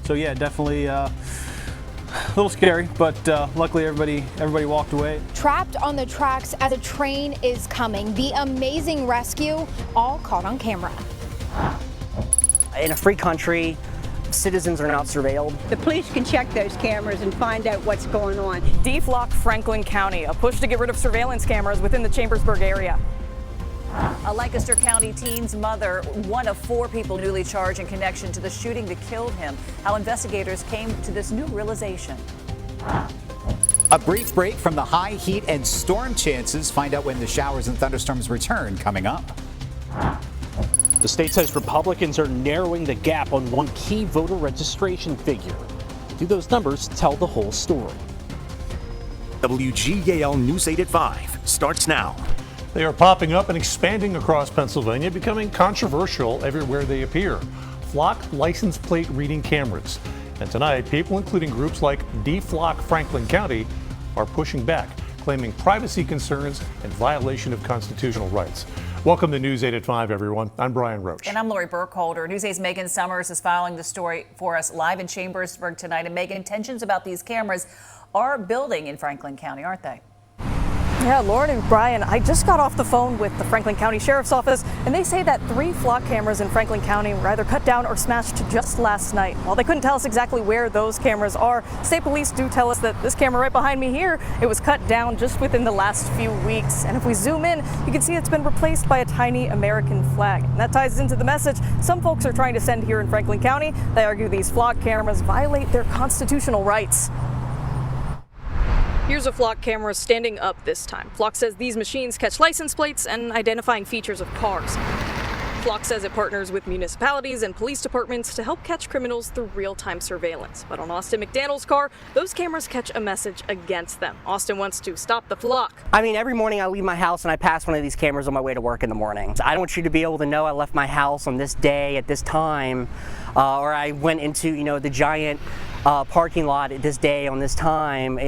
So yeah, definitely a little scary, but luckily everybody walked away. Trapped on the tracks as a train is coming. The amazing rescue, all caught on camera. In a free country, citizens are not surveilled. The police can check those cameras and find out what's going on. Deflock Franklin County, a push to get rid of surveillance cameras within the Chambersburg area. A Lancaster County teen's mother, one of 4 people newly charged in connection to the shooting that killed him. How investigators came to this new realization. A brief break from the high heat and storm chances. Find out when the showers and thunderstorms return coming up. The state says Republicans are narrowing the gap on one key voter registration figure. Do those numbers tell the whole story? WGAL News 8 at 5 starts now. They are popping up and expanding across Pennsylvania, becoming controversial everywhere they appear. Flock license plate reading cameras. And tonight, people including groups like Deflock Franklin County are pushing back, claiming privacy concerns and violation of constitutional rights. Welcome to News 8 at 5, everyone. I'm Brian Roach. And I'm Lori Burkholder. News 8's Megan Summers is following the story for us live in Chambersburg tonight. And Megan, tensions about these cameras are building in Franklin County, aren't they? Yeah, Lauren and Brian, I just got off the phone with the Franklin County Sheriff's Office, and they say that 3 flock cameras in Franklin County were either cut down or smashed just last night. While they couldn't tell us exactly where those cameras are, state police do tell us that this camera right behind me here, it was cut down just within the last few weeks. And if we zoom in, you can see it's been replaced by a tiny American flag. And that ties into the message some folks are trying to send here in Franklin County. They argue these flock cameras violate their constitutional rights. Here's a flock camera standing up this time. Flock says these machines catch license plates and identifying features of cars. Flock says it partners with municipalities and police departments to help catch criminals through real-time surveillance. But on Austin McDaniel's car, those cameras catch a message against them. Austin wants to stop the flock. I mean, every morning I leave my house and I pass one of these cameras on my way to work in the morning. I don't want you to be able to know I left my house on this day at this time, or I went into, the giant parking lot at this day on this time,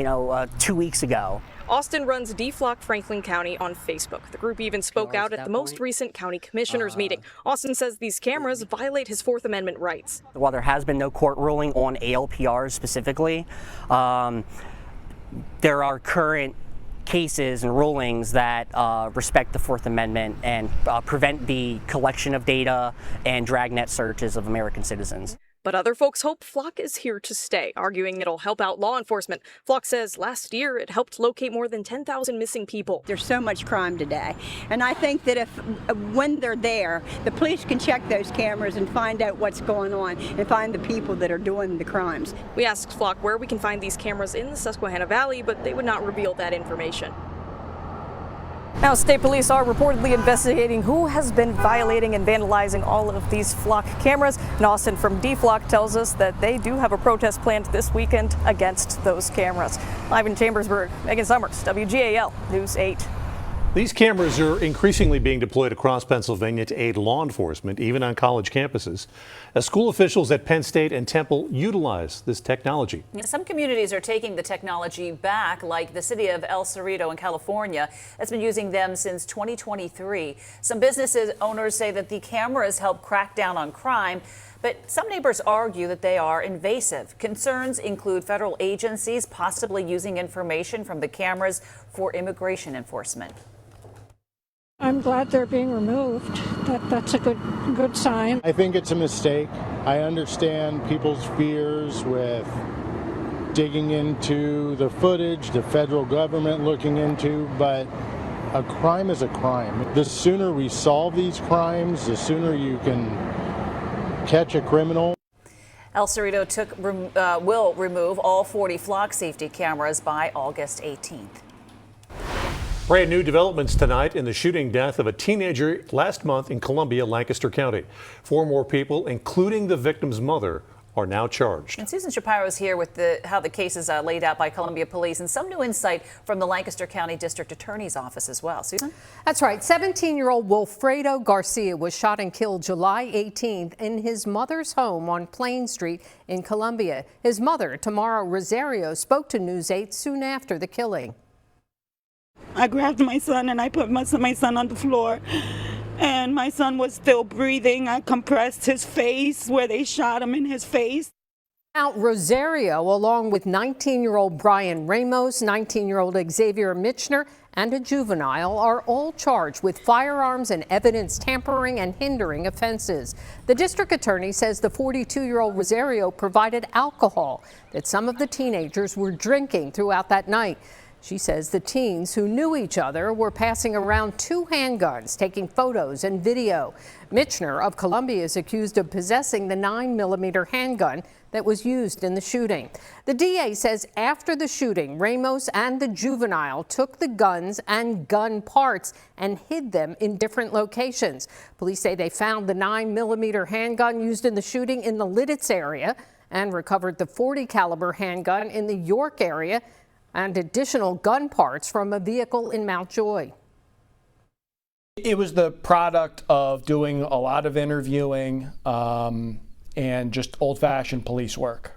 2 weeks ago. Austin runs Deflock Franklin County on Facebook. The group even spoke out at the most recent county commissioners meeting. Austin says these cameras violate his Fourth Amendment rights. While there has been no court ruling on ALPRs specifically, there are current cases and rulings that respect the Fourth Amendment and prevent the collection of data and dragnet searches of American citizens. But other folks hope Flock is here to stay, arguing it'll help out law enforcement. Flock says last year it helped locate more than 10,000 missing people. There's so much crime today. And I think that when they're there, the police can check those cameras and find out what's going on and find the people that are doing the crimes. We asked Flock where we can find these cameras in the Susquehanna Valley, but they would not reveal that information. Now, state police are reportedly investigating who has been violating and vandalizing all of these flock cameras. And Austin from Deflock tells us that they do have a protest planned this weekend against those cameras. Live in Chambersburg, Megan Summers, WGAL News 8. These cameras are increasingly being deployed across Pennsylvania to aid law enforcement, even on college campuses, as school officials at Penn State and Temple utilize this technology. Some communities are taking the technology back, like the city of El Cerrito in California that's been using them since 2023. Some businesses owners say that the cameras help crack down on crime, but some neighbors argue that they are invasive. Concerns include federal agencies possibly using information from the cameras for immigration enforcement. I'm glad they're being removed. That's a good sign. I think it's a mistake. I understand people's fears with digging into the footage, the federal government looking into, but a crime is a crime. The sooner we solve these crimes, the sooner you can catch a criminal. El Cerrito will remove all 40 flock safety cameras by August 18th. Brand new developments tonight in the shooting death of a teenager last month in Columbia, Lancaster County. 4 more people, including the victim's mother, are now charged. And Susan Shapiro is here with how the case is laid out by Columbia Police and some new insight from the Lancaster County District Attorney's Office as well. Susan? That's right. 17-year-old Wilfredo Garcia was shot and killed July 18th in his mother's home on Plain Street in Columbia. His mother, Tamara Rosario, spoke to News 8 soon after the killing. I grabbed my son and I put my son on the floor, and my son was still breathing. I compressed his face where they shot him in his face. Out Rosario, along with 19-year-old Brian Ramos, 19-year-old Xavier Michener, and a juvenile, are all charged with firearms and evidence tampering and hindering offenses. The district attorney says the 42-year-old Rosario provided alcohol that some of the teenagers were drinking throughout that night. She says the teens, who knew each other, were passing around 2 handguns, taking photos and video. Michener of Columbia is accused of possessing the 9mm handgun that was used in the shooting. The DA says after the shooting, Ramos and the juvenile took the guns and gun parts and hid them in different locations. Police say they found the 9mm handgun used in the shooting in the Lidditz area and recovered the .40 caliber handgun in the York area and additional gun parts from a vehicle in Mountjoy. It was the product of doing a lot of interviewing and just old-fashioned police work.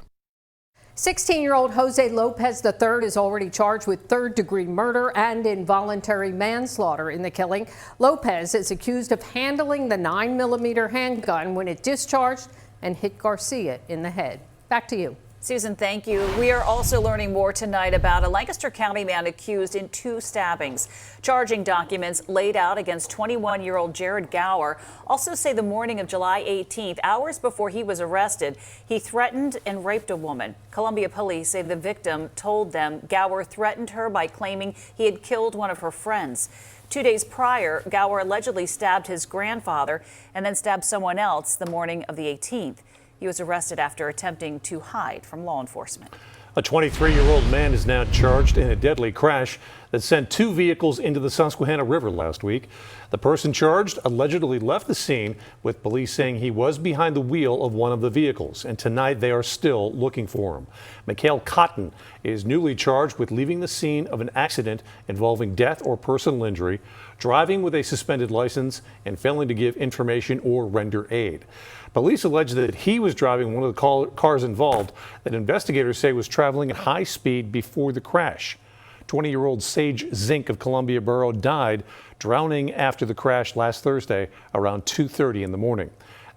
16-year-old Jose Lopez III is already charged with third-degree murder and involuntary manslaughter in the killing. Lopez is accused of handling the 9mm handgun when it discharged and hit Garcia in the head. Back to you. Susan, thank you. We are also learning more tonight about a Lancaster County man accused in 2 stabbings. Charging documents laid out against 21-year-old Jared Gower also say the morning of July 18th, hours before he was arrested, he threatened and raped a woman. Columbia police say the victim told them Gower threatened her by claiming he had killed one of her friends. 2 days prior, Gower allegedly stabbed his grandfather and then stabbed someone else the morning of the 18th. He was arrested after attempting to hide from law enforcement. A 23-year-old man is now charged in a deadly crash that sent 2 vehicles into the Susquehanna River last week. The person charged allegedly left the scene, with police saying he was behind the wheel of one of the vehicles, and tonight they are still looking for him. Mikhail Cotton is newly charged with leaving the scene of an accident involving death or personal injury, driving with a suspended license, and failing to give information or render aid. Police allege that he was driving one of the cars involved that investigators say was traveling at high speed before the crash. 20-year-old Sage Zink of Columbia Borough died drowning after the crash last Thursday around 2:30 in the morning.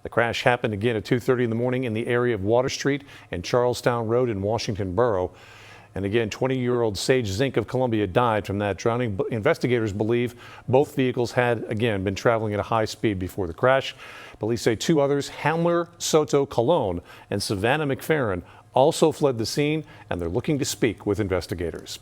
The crash happened again at 2:30 in the morning in the area of Water Street and Charlestown Road in Washington Borough. And again, 20-year-old Sage Zink of Columbia died from that drowning. Investigators believe both vehicles had, again, been traveling at a high speed before the crash. Police say 2 others, Helmer Soto Colon and Savannah McFerrin, also fled the scene, and they're looking to speak with investigators.